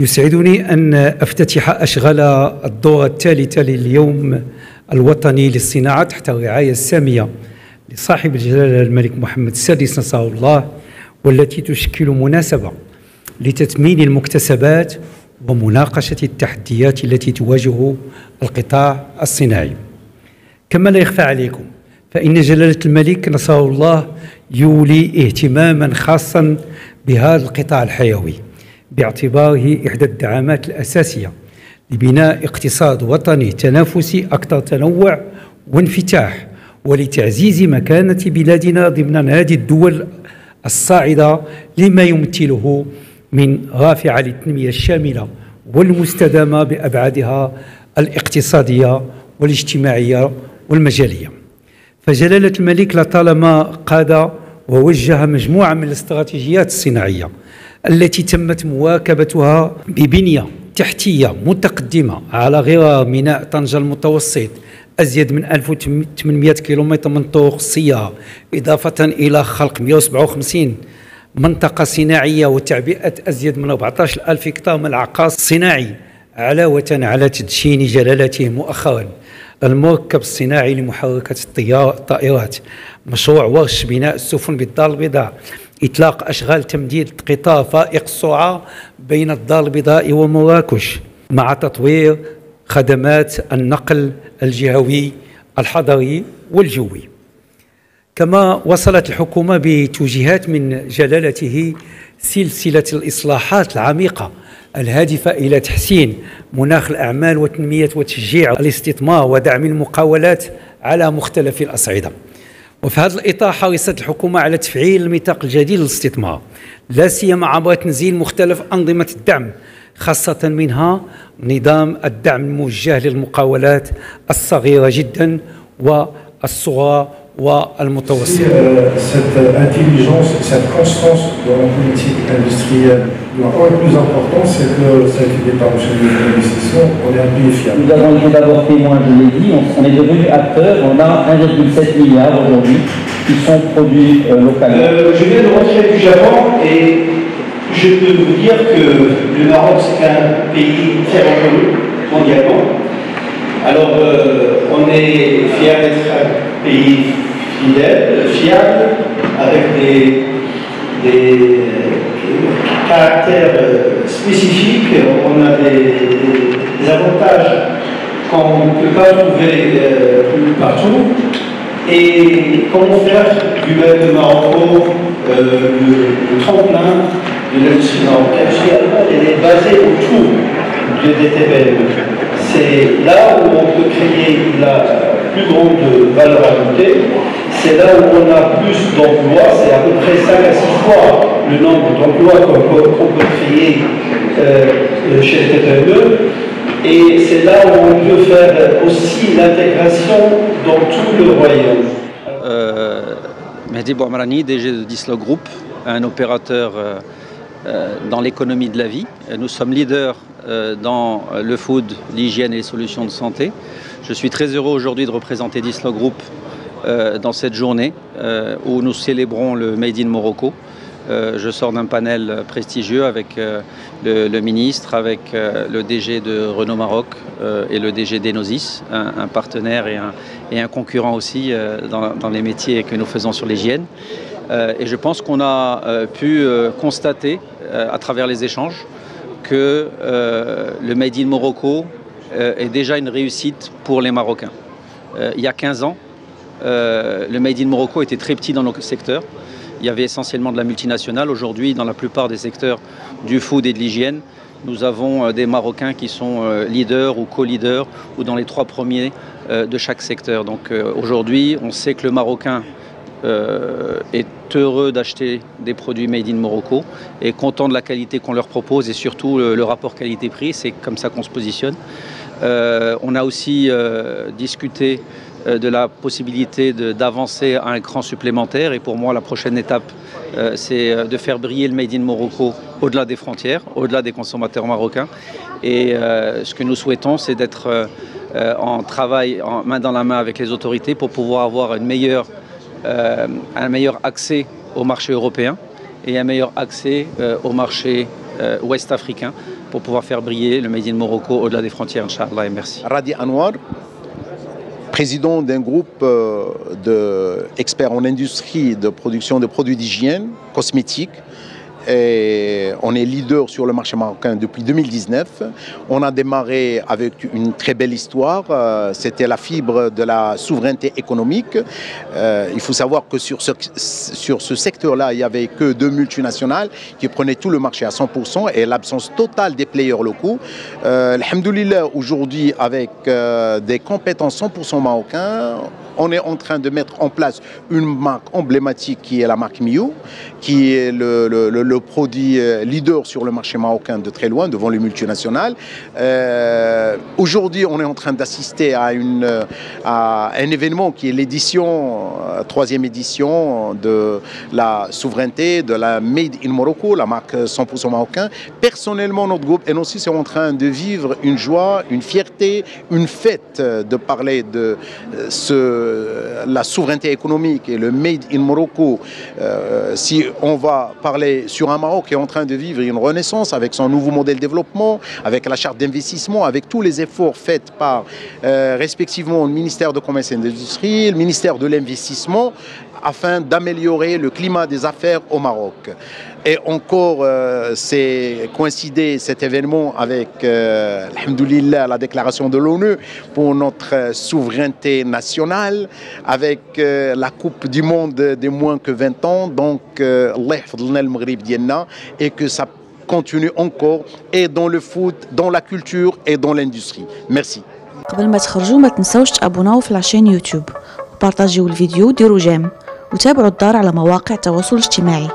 يسعدني أن أفتتح أشغال الدورة الثالثة لليوم الوطني للصناعة تحت الرعاية السامية لصاحب الجلالة الملك محمد السادس نصره الله، والتي تشكل مناسبة لتثمين المكتسبات ومناقشة التحديات التي تواجه القطاع الصناعي. كما لا يخفى عليكم فإن جلالة الملك نصره الله يولي اهتماما خاصا بهذا القطاع الحيوي، باعتباره إحدى الدعامات الأساسية لبناء اقتصاد وطني تنافسي أكثر تنوع وانفتاح، ولتعزيز مكانة بلادنا ضمن هذه الدول الصاعدة لما يمثله من رافعة للتنمية الشاملة والمستدامة بأبعادها الاقتصادية والاجتماعية والمجالية. فجلالة الملك لطالما قاد ووجه مجموعة من الاستراتيجيات الصناعية التي تمت مواكبتها ببنية تحتية متقدمة على غرار ميناء طنجة المتوسط، أزيد من 1800 كيلومتر من طرق السيارة، إضافة إلى خلق 157 منطقة صناعية وتعبئة أزيد من 14,000 هكتار من العقار الصناعي، علاوة على تدشين جلالته مؤخرا المركب الصناعي لمحركة الطائرات، مشروع ورش بناء السفن بالدار البيضاء، إطلاق أشغال تمديد قطار فائق السرعة بين الدار البيضاء ومراكش، مع تطوير خدمات النقل الجهوي الحضري والجوي. كما وصلت الحكومة بتوجيهات من جلالته سلسلة الإصلاحات العميقة الهادفة إلى تحسين مناخ الأعمال وتنمية وتشجيع الاستثمار ودعم المقاولات على مختلف الأصعدة. وفي هذا الإطار حرصت الحكومة على تفعيل الميثاق الجديد للاستثمار، لا سيما عبر تنزيل مختلف أنظمة الدعم، خاصة منها نظام الدعم الموجه للمقاولات الصغيرة جدا والصغرى والمتوسطة. Cette intelligence, cette constance dans la politique industrielle, le plus important, c'est que ça a été dit par M. le ministre, on est un pays fiable. Nous avons été d'abord témoins, je l'ai dit, on est devenu acteur, on a 1,7 milliard aujourd'hui qui sont produits localement. Je viens de rentrer du Japon et je peux vous dire que le Maroc c'est un pays très reconnu mondialement. Alors on est fiers d'être un pays fidèle, fiable, avec des caractères spécifiques. On a des avantages qu'on ne peut pas trouver partout. Et comment faire du même de Maroc le tremplin de l'industrie marocaine. Elle est basée autour des TPME. C'est là où on peut créer la plus grande valeur ajoutée, c'est là où on a plus d'emplois, c'est à peu près 5 à 6 fois le nombre d'emplois qu'on peut créer chez les TPME, et c'est là où on peut faire aussi l'intégration dans tout le royaume. Mehdi Bouamrani, DG de Dislog Group, un opérateur dans l'économie de la vie. Nous sommes leaders dans le food, l'hygiène et les solutions de santé. Je suis très heureux aujourd'hui de représenter Dislog Group dans cette journée où nous célébrons le Made in Morocco. Je sors d'un panel prestigieux avec le ministre, avec le DG de Renault Maroc et le DG d'Enosis, un partenaire et un concurrent aussi dans les métiers que nous faisons sur l'hygiène. Et je pense qu'on a pu constater à travers les échanges que le Made in Morocco est déjà une réussite pour les Marocains. Il y a 15 ans, le Made in Morocco était très petit dans nos secteurs. Il y avait essentiellement de la multinationale. Aujourd'hui, dans la plupart des secteurs du food et de l'hygiène, nous avons des Marocains qui sont leaders ou co-leaders ou dans les 3 premiers de chaque secteur. Donc aujourd'hui, on sait que le Marocain est heureux d'acheter des produits made in Morocco et content de la qualité qu'on leur propose et surtout le rapport qualité-prix, c'est comme ça qu'on se positionne. On a aussi discuté de la possibilité d'avancer à un cran supplémentaire et pour moi la prochaine étape c'est de faire briller le Made in Morocco au-delà des frontières, au-delà des consommateurs marocains et ce que nous souhaitons c'est d'être en travail main dans la main avec les autorités pour pouvoir avoir un meilleur accès au marché européen et un meilleur accès au marché ouest africain pour pouvoir faire briller le Made in Morocco au-delà des frontières, Inch'Allah, et merci. Radi Anwar, président d'un groupe d'experts en industrie de production de produits d'hygiène cosmétiques. Et on est leader sur le marché marocain depuis 2019. On a démarré avec une très belle histoire. C'était la fibre de la souveraineté économique. Il faut savoir que sur ce secteur-là, il n'y avait que 2 multinationales qui prenaient tout le marché à 100% et l'absence totale des players locaux. Alhamdoulilah, aujourd'hui, avec des compétences 100% marocains, on est en train de mettre en place une marque emblématique qui est la marque Mio, qui est le produit leader sur le marché marocain de très loin, devant les multinationales. Aujourd'hui, on est en train d'assister à un événement qui est l'édition, 3e édition de la souveraineté, de la Made in Morocco, la marque 100% marocain. Personnellement, notre groupe Enosis est en train de vivre une joie, une fierté, une fête de parler de la souveraineté économique et le Made in Morocco. Si on va parler sur un Maroc qui est en train de vivre une renaissance avec son nouveau modèle de développement, avec la charte d'investissement, avec tous les efforts faits par respectivement le ministère de Commerce et d'Industrie, le ministère de l'Investissement, afin d'améliorer le climat des affaires au Maroc. Et encore, c'est coïncidé cet événement avec, alhamdoulilah, la déclaration de l'ONU pour notre souveraineté nationale, avec la Coupe du Monde des moins que 20 ans. Donc, Allah yahfadlna le Maghreb dienna, et que ça continue encore, et dans le foot, dans la culture et dans l'industrie. Merci. قبل ما تخرجوا ما تنسوش تابوناو في العشان يوتيوب وبارطاجيو الفيديو وديروا جيم وتابعوا الدار على مواقع التواصل الاجتماعي.